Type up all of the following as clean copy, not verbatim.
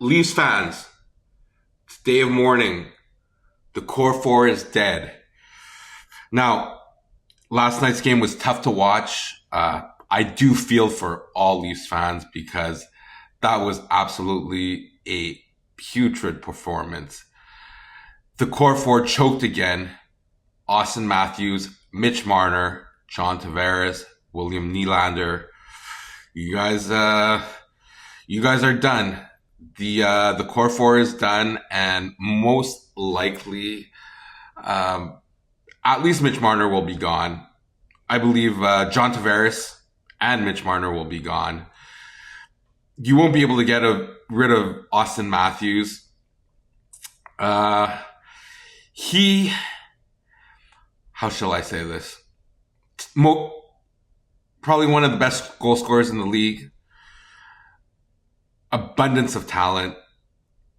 Leafs fans, it's day of mourning. The core four is dead. Now, last night's game was tough to watch. I do feel for all Leafs fans because that was absolutely a putrid performance. The core four choked again. Austin Matthews, Mitch Marner, John Tavares, William Nylander. You guys are done. The core four is done, and most likely, at least Mitch Marner will be gone. I believe John Tavares and Mitch Marner will be gone. You won't be able to get rid of Austin Matthews. He, how shall I say this? Probably one of the best goal scorers in the league. Abundance of talent.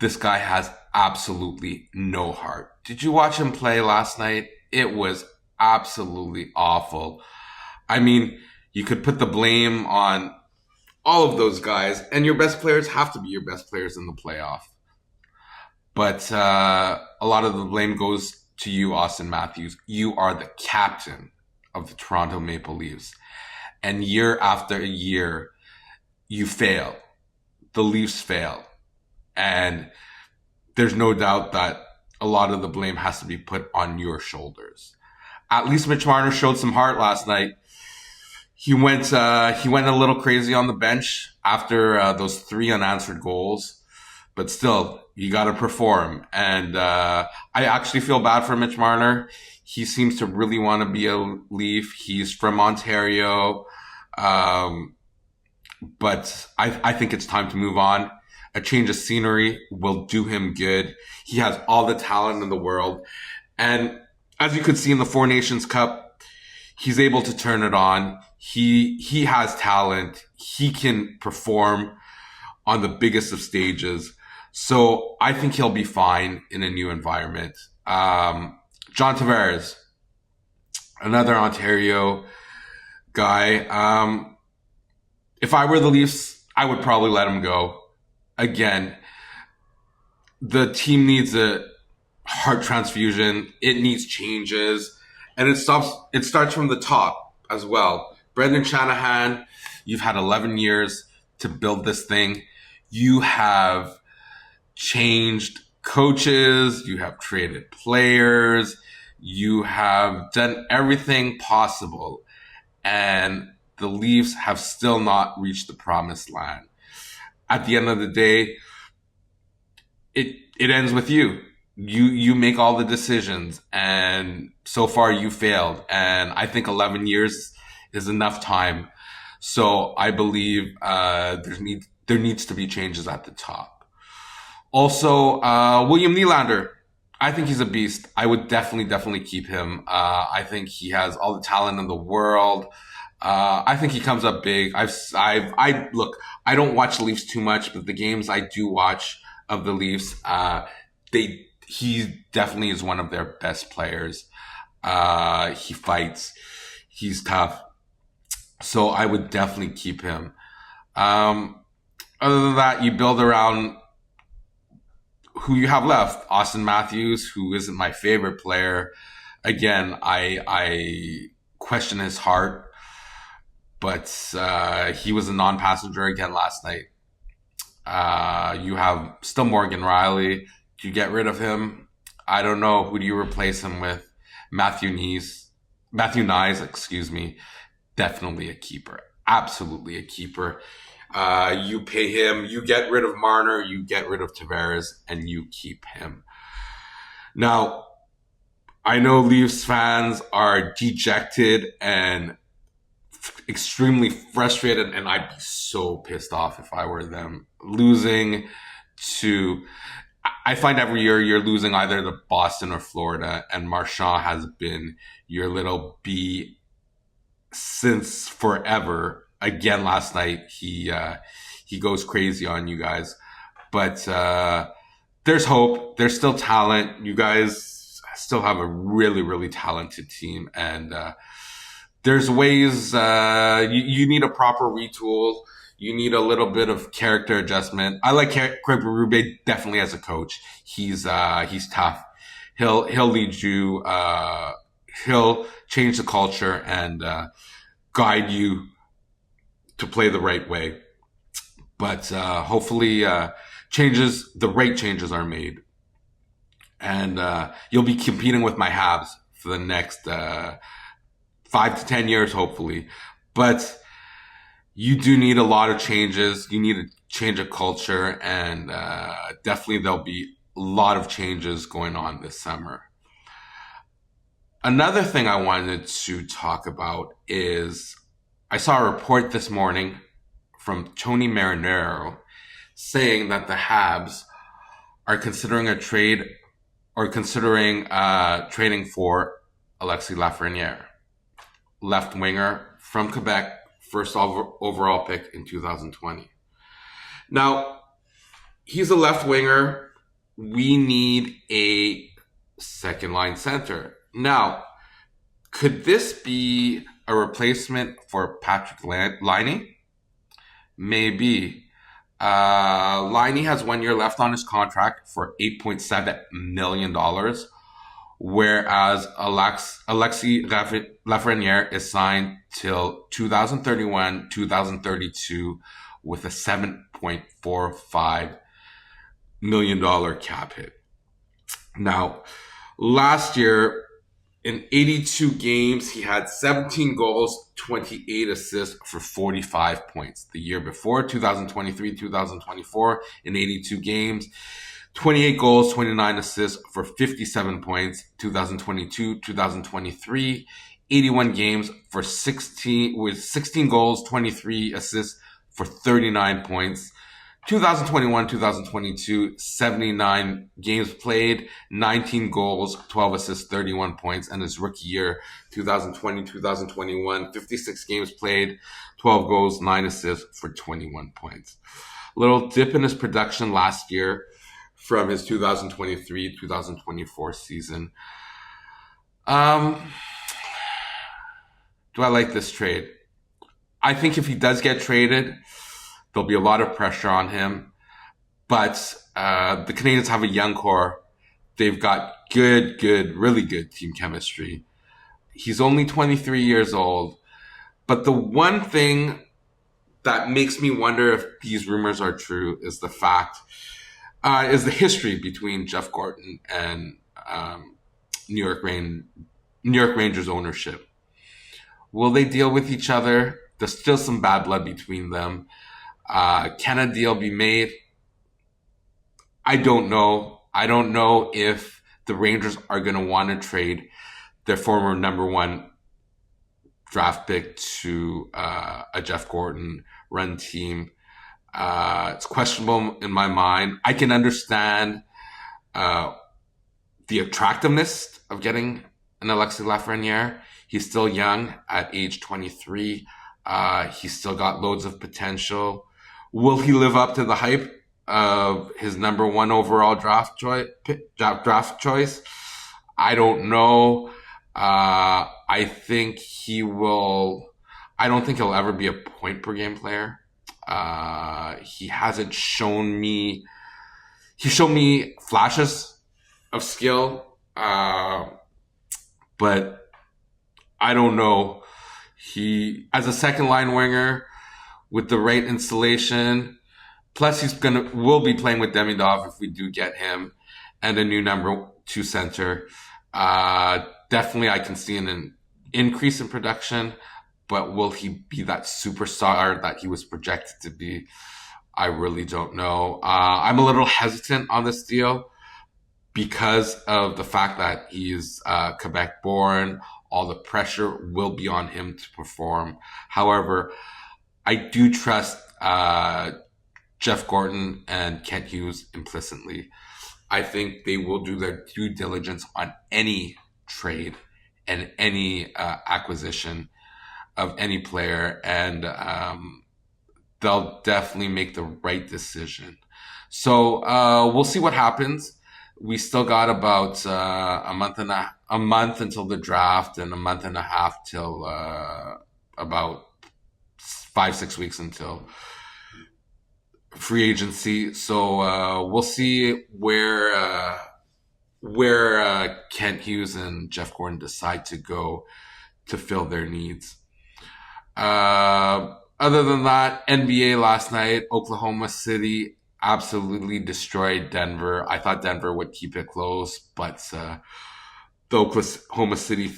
This guy has absolutely no heart. Did you watch him play last night? It was absolutely awful. I mean, you could put the blame on all of those guys, and your best players have to be your best players in the playoff. But a lot of the blame goes to you, Austin Matthews. You are the captain of the Toronto Maple Leafs. And year after year, you fail. The Leafs fail. And there's no doubt that a lot of the blame has to be put on your shoulders. At least Mitch Marner showed some heart last night. He went a little crazy on the bench after those 3 unanswered goals. But still, you got to perform. And I actually feel bad for Mitch Marner. He seems to really want to be a Leaf. He's from Ontario. But I think it's time to move on. A change of scenery will do him good. He has all the talent in the world. And as you could see in the Four Nations Cup, he's able to turn it on. He has talent. He can perform on the biggest of stages. So I think he'll be fine in a new environment. John Tavares, another Ontario guy. If I were the Leafs, I would probably let him go. Again, the team needs a heart transfusion. It needs changes. And it starts from the top as well. Brendan Shanahan, you've had 11 years to build this thing. You have changed coaches. You have traded players. You have done everything possible. And the Leafs have still not reached the promised land. At the end of the day, it ends with you. You make all the decisions, and so far you failed. And I think 11 years is enough time. So I believe there needs to be changes at the top. Also, William Nylander. I think he's a beast. I would definitely keep him. I think he has all the talent in the world. I think he comes up big. Look, I don't watch the Leafs too much, but the games I do watch of the Leafs, he definitely is one of their best players. He fights. He's tough. So I would definitely keep him. Other than that, you build around who you have left. Austin Matthews, who isn't my favorite player. Again, I question his heart. But he was a non-passenger again last night. You have still Morgan Riley. Do you get rid of him? I don't know. Who do you replace him with? Matthew Nyes, excuse me. Definitely a keeper. Absolutely a keeper. You pay him. You get rid of Marner. You get rid of Tavares. And you keep him. Now, I know Leafs fans are dejected and extremely frustrated, and I'd be so pissed off if I were them. Losing to, I find every year you're losing either to Boston or Florida, and Marchand has been your little B since forever. Again, last night he goes crazy on you guys, but there's hope. There's still talent. You guys still have a really talented team, and there's ways. You need a proper retool. You need a little bit of character adjustment. I like Craig Berube definitely as a coach. He's tough. He'll lead you. He'll change the culture and guide you to play the right way. But hopefully, the right changes are made, and you'll be competing with my Habs for the next 5 to 10 years, hopefully. But you do need a lot of changes. You need a change of culture, and definitely there'll be a lot of changes going on this summer. Another thing I wanted to talk about is I saw a report this morning from Tony Marinaro saying that the Habs are considering a trade or considering trading for Alexis Lafreniere, left winger from Quebec, first overall pick in 2020. Now, he's a left winger. We need a second line center. Now, could this be a replacement for Patrick Laine? Maybe. Laine has 1 year left on his contract for $8.7 million, whereas Alexis Lafreniere is signed till 2031, 2032 with a $7.45 million cap hit. Now, last year, in 82 games, he had 17 goals, 28 assists for 45 points. The year before, 2023, 2024, in 82 games, 28 goals, 29 assists for 57 points. 2022, 2023, 81 games for 16 goals, 23 assists for 39 points. 2021, 2022, 79 games played, 19 goals, 12 assists, 31 points. And his rookie year, 2020, 2021, 56 games played, 12 goals, 9 assists for 21 points. Little dip in his production last year from his 2023, 2024 season. Do I like this trade? I think if he does get traded, there'll be a lot of pressure on him, but the Canadiens have a young core. They've got really good team chemistry. He's only 23 years old, but the one thing that makes me wonder if these rumors are true is the history between Jeff Gorton and New York Rangers ownership. Will they deal with each other? There's still some bad blood between them. Can a deal be made? I don't know. I don't know if the Rangers are going to want to trade their former number one draft pick to a Jeff Gorton run team. It's questionable in my mind. I can understand the attractiveness of getting an Alexis Lafreniere. He's still young at age 23. He's still got loads of potential. Will he live up to the hype of his number one overall draft choice? I don't know. I think he will. I don't think he'll ever be a point per game player. He hasn't shown me. He showed me flashes of skill, but I don't know. He, as a second line winger, with the right installation, plus will be playing with Demidov if we do get him, and a new number 2 center. Definitely I can see an increase in production, but will he be that superstar that he was projected to be? I really don't know. I'm a little hesitant on this deal because of the fact that he's Quebec born. All the pressure will be on him to perform. However, I do trust Jeff Gorton and Kent Hughes implicitly. I think they will do their due diligence on any trade and any acquisition of any player, and they'll definitely make the right decision. So we'll see what happens. We still got about a month until the draft, and a month and a half till about 5-6 weeks until free agency. So we'll see where Kent Hughes and Jeff Gordon decide to go to fill their needs. Other than that, NBA last night, Oklahoma City absolutely destroyed Denver. I thought Denver would keep it close, but the Oklahoma City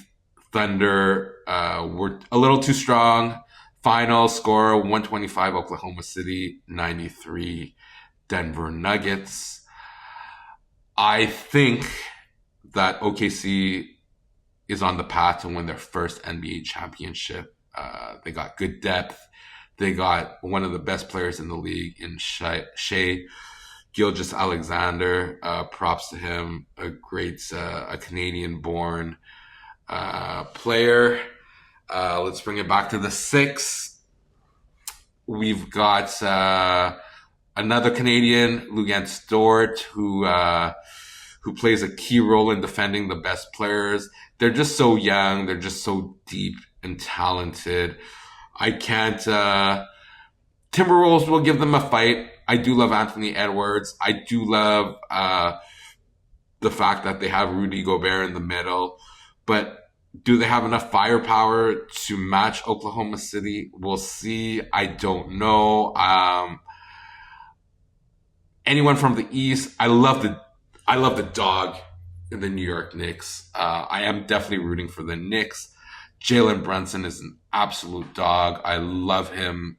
Thunder were a little too strong. Final score 125 Oklahoma City, 93 Denver Nuggets. I think that OKC is on the path to win their first NBA championship. They got good depth. They got one of the best players in the league in Shai Gilgeous-Alexander. Props to him. A Canadian-born player. Let's bring it back to the six. We've got another Canadian, Luguentz Dort, who plays a key role in defending the best players. They're just so young. They're just so deep and talented. I can't. Timberwolves will give them a fight. I do love Anthony Edwards. I do love the fact that they have Rudy Gobert in the middle. But do they have enough firepower to match Oklahoma City? We'll see. I don't know. Anyone from the East? I love the dog in the New York Knicks. I am definitely rooting for the Knicks. Jalen Brunson is an absolute dog. I love him.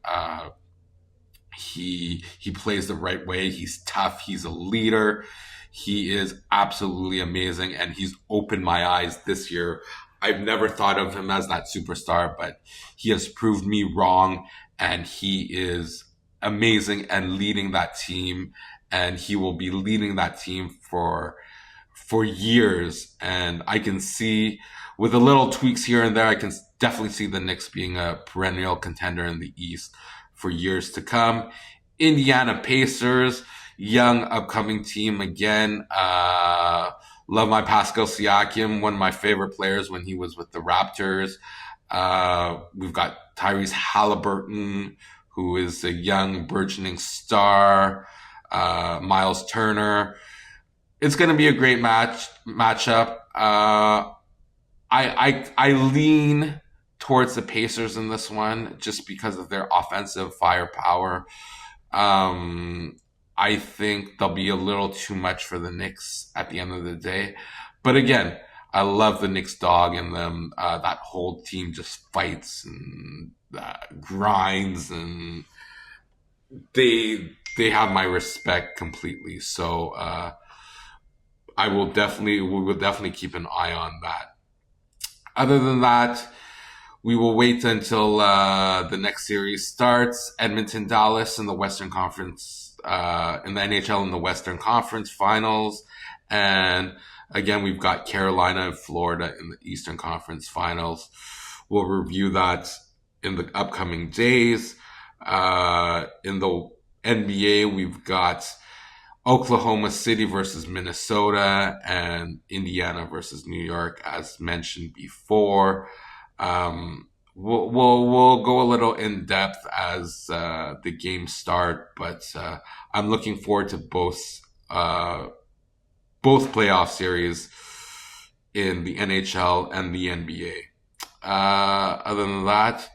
He plays the right way. He's tough. He's a leader. He is absolutely amazing, and he's opened my eyes this year. I've never thought of him as that superstar, but he has proved me wrong, and he is amazing and leading that team, and he will be leading that team for years. And I can see, with a little tweaks here and there, I can definitely see the Knicks being a perennial contender in the East for years to come. Indiana Pacers, young upcoming team again. Love my Pascal Siakam, one of my favorite players when he was with the Raptors. We've got Tyrese Halliburton, who is a young burgeoning star. Miles Turner. It's going to be a great matchup. I lean towards the Pacers in this one just because of their offensive firepower. I think they'll be a little too much for the Knicks at the end of the day. But again, I love the Knicks dog in them. That whole team just fights and grinds, and they have my respect completely. So we will definitely keep an eye on that. Other than that, we will wait until the next series starts. Edmonton, Dallas in the Western Conference, in the NHL in the Western Conference Finals. And again, we've got Carolina and Florida in the Eastern Conference Finals. We'll review that in the upcoming days. In the NBA, we've got Oklahoma City versus Minnesota and Indiana versus New York, as mentioned before. We'll go a little in depth as the games start, but I'm looking forward to both playoff series in the NHL and the NBA. Other than that,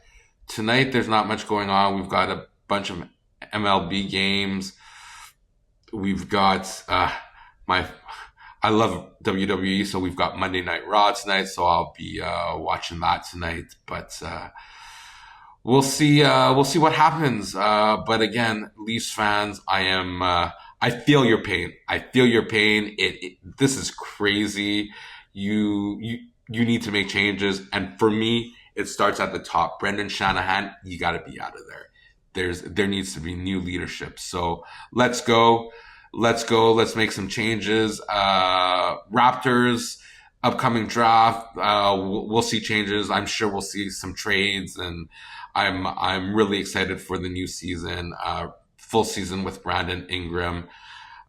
tonight there's not much going on. We've got a bunch of MLB games. We've got I love WWE, so we've got Monday Night Raw tonight, so I'll be watching that tonight. But we'll see what happens. But again, Leafs fans, I feel your pain. I feel your pain. This is crazy. You need to make changes, and for me, it starts at the top. Brendan Shanahan, you got to be out of there. There needs to be new leadership. So let's go. Let's make some changes. Raptors upcoming draft. We'll see changes. I'm sure we'll see some trades, and I'm really excited for the new season. Full season with Brandon Ingram.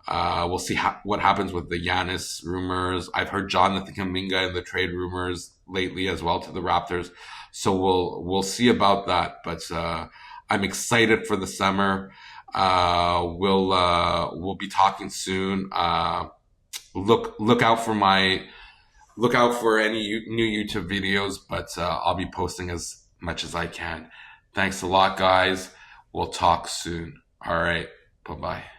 We'll see what happens with the Giannis rumors. I've heard Jonathan Kuminga in the trade rumors lately as well to the Raptors. So we'll see about that. But I'm excited for the summer. We'll be talking soon. Look out for any new YouTube videos, but I'll be posting as much as I can. Thanks a lot, guys. We'll talk soon. All right. Bye bye.